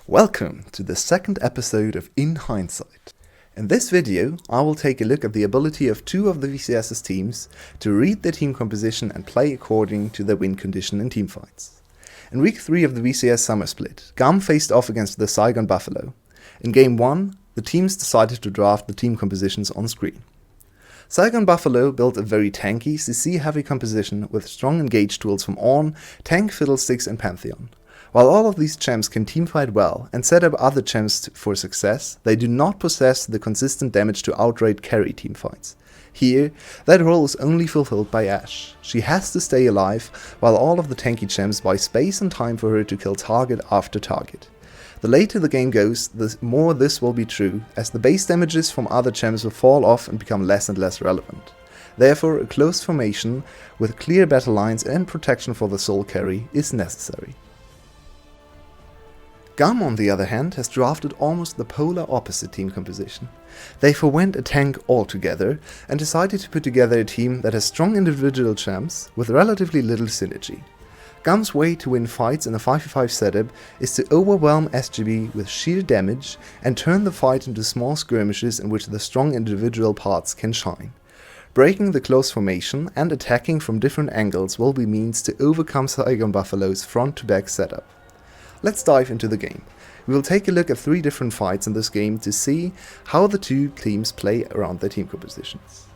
Welcome to the second episode of In Hindsight. In this video, I will take a look at the ability of two of the VCS's teams to read their team composition and play according to their win condition in teamfights. In week 3 of the VCS summer split, 𝗀𝗚𝗏 faced off against the 𝗓𝗏𝗏𝗏𝗏. In game 1, the teams decided to draft the team compositions on screen. 𝗓𝗏𝗏𝗏𝗏 built a very tanky, CC-heavy composition with strong engage tools from 𝗏𝗏𝗏𝗏, tank, 𝗏𝗏𝗏𝗏𝗏, and 𝗏𝗏𝗏𝗏𝗏. While all of these champs can teamfight well and set up other champs for success, they do not possess the consistent damage to outright carry teamfights. Here, that role is only fulfilled by 𝗏𝗏. She has to stay alive, while all of the tanky champs buy space and time for her to kill target after target. The later the game goes, the more this will be true, as the base damages from other champs will fall off and become less and less relevant. Therefore, a close formation with clear battle lines and protection for the soul carry is necessary. 𝗀𝗚𝗏, on the other hand, has drafted almost the polar opposite team composition. They forwent a tank altogether and decided to put together a team that has strong individual champs with relatively little synergy. 𝗀𝗚𝗏's way to win fights in a 5v5 setup is to overwhelm SGB with sheer damage and turn the fight into small skirmishes in which the strong individual parts can shine. Breaking the close formation and attacking from different angles will be means to overcome 𝗓𝗏𝗏𝗏𝗏's front-to-back setup. Let's dive into the game. We will take a look at 3 different fights in this game to see how the two teams play around their team compositions.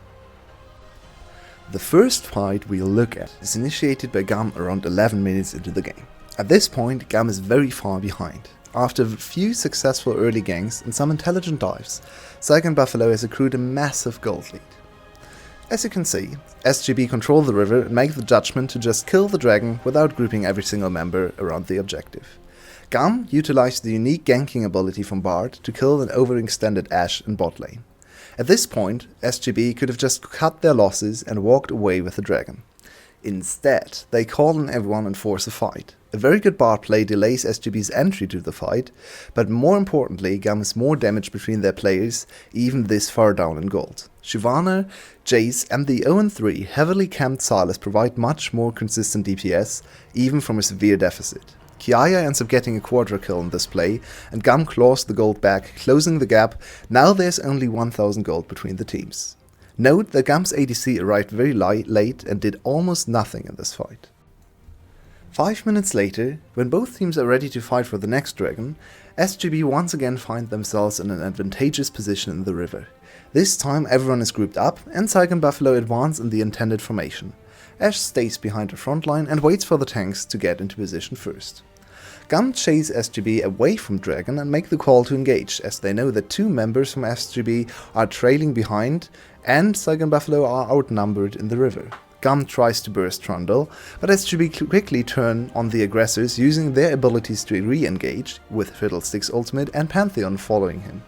The first fight we'll look at is initiated by 𝗀𝗚𝗏 around 11 minutes into the game. At this point, 𝗀𝗚𝗏 is very far behind. After a few successful early ganks and some intelligent dives, 𝗓𝗏𝗏𝗏𝗏 has accrued a massive gold lead. As you can see, SGB control the river and make the judgment to just kill the dragon without grouping every single member around the objective. 𝗀𝗚𝗏 utilized the unique ganking ability from Bard to kill an overextended 𝗏𝗏 in bot lane. At this point, SGB could have just cut their losses and walked away with the dragon. Instead, they call on everyone and force a fight. A very good Bard play delays SGB's entry to the fight, but more importantly, 𝗀𝗚𝗏 is more damage between their players, even this far down in gold. Shyvana, Jace, and the 0-3 heavily camped Sylas provide much more consistent DPS, even from a severe deficit. 𝗬𝗂𝗏 ends up getting a quadra kill in this play, and 𝗀𝗚𝗏 claws the gold back, closing the gap. Now there's only 1000 gold between the teams. Note that 𝗀𝗚𝗏's ADC arrived very late and did almost nothing in this fight. 5 minutes later, when both teams are ready to fight for the next dragon, SGB once again find themselves in an advantageous position in the river. This time everyone is grouped up, and 𝗓𝗏𝗏𝗏𝗏 advance in the intended formation. 𝗏𝗏 stays behind the front line and waits for the tanks to get into position first. 𝗀𝗚𝗏 chase SGB away from dragon and make the call to engage, as they know that 2 members from SGB are trailing behind and 𝗓𝗏𝗏𝗏𝗏 are outnumbered in the river. 𝗀𝗚𝗏 tries to burst Trundle, but SGB quickly turn on the aggressors using their abilities to re-engage, with 𝗏𝗏𝗏𝗏𝗏's ultimate and Pantheon following him.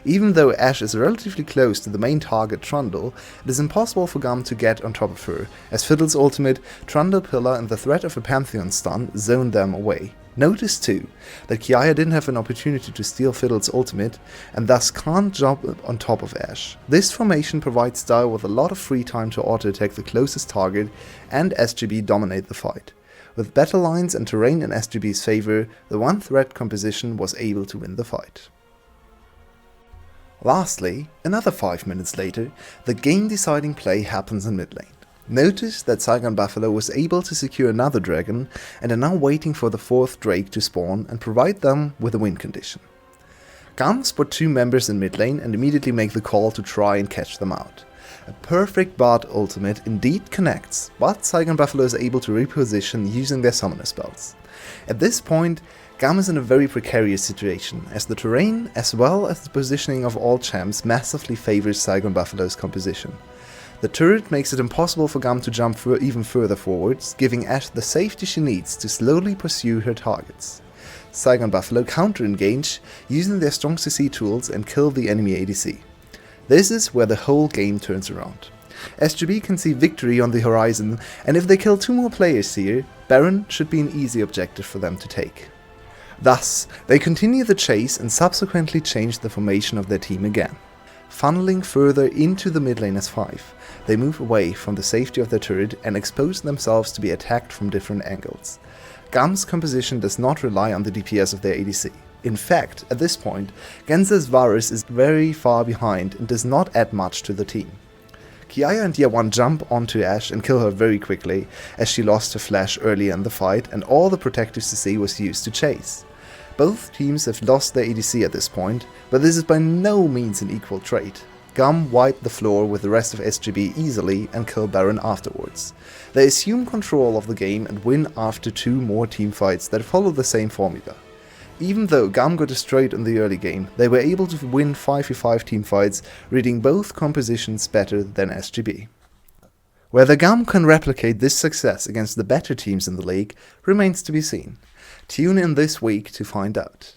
Even though 𝗏𝗏 is relatively close to the main target Trundle, it is impossible for 𝗀𝗚𝗏 to get on top of her, as 𝗏𝗏𝗏's ultimate, Trundle Pillar, and the threat of a Pantheon stun zone them away. Notice too that 𝗬𝗂𝗏 didn't have an opportunity to steal 𝗏𝗏𝗏's ultimate and thus can't jump on top of 𝗏𝗏𝗏. This formation provides Styles with a lot of free time to auto-attack the closest target, and SGB dominate the fight. With battle lines and terrain in SGB's favor, the one-threat composition was able to win the fight. Lastly, another 5 minutes later, the game-deciding play happens in mid lane. Notice that 𝗓𝗏𝗏𝗏𝗏𝗏 was able to secure another dragon and are now waiting for the 4th drake to spawn and provide them with a win condition. 𝗀𝗚𝗏 spot 2 members in mid lane and immediately make the call to try and catch them out. A perfect Bard ultimate indeed connects, but 𝗓𝗏𝗏𝗏𝗏𝗏 is able to reposition using their summoner spells. At this point, 𝗀𝗚𝗏 is in a very precarious situation, as the terrain as well as the positioning of all champs massively favors 𝗓𝗏𝗏𝗏𝗏𝗏's composition. The turret makes it impossible for 𝗀𝗏𝗏 to jump even further forwards, giving 𝗏𝗏 the safety she needs to slowly pursue her targets. 𝗓𝗏𝗏𝗏𝗏𝗏 counter-engage using their strong CC tools and kill the enemy ADC. This is where the whole game turns around. SGB can see victory on the horizon, and if they kill 2 more players here, Baron should be an easy objective for them to take. Thus, they continue the chase and subsequently change the formation of their team again. Funneling further into the mid lane as 5, they move away from the safety of their turret and expose themselves to be attacked from different angles. 𝗀𝗚𝗏's composition does not rely on the DPS of their ADC. In fact, at this point, 𝗙𝗓𝗧𝗏 is very far behind and does not add much to the team. 𝗀𝗏𝗏 and 𝗬𝗂𝗏 jump onto Ashe and kill her very quickly, as she lost her flash early in the fight and all the protective CC was used to chase. Both teams have lost their ADC at this point, but this is by no means an equal trade. 𝗀𝗏 wiped the floor with the rest of SGB easily and killed Baron afterwards. They assume control of the game and win after 2 more teamfights that follow the same formula. Even though 𝗀𝗏 got destroyed in the early game, they were able to win 5v5 teamfights, reading both compositions better than SGB. Whether 𝗀𝗏 can replicate this success against the better teams in the league remains to be seen. Tune in this week to find out.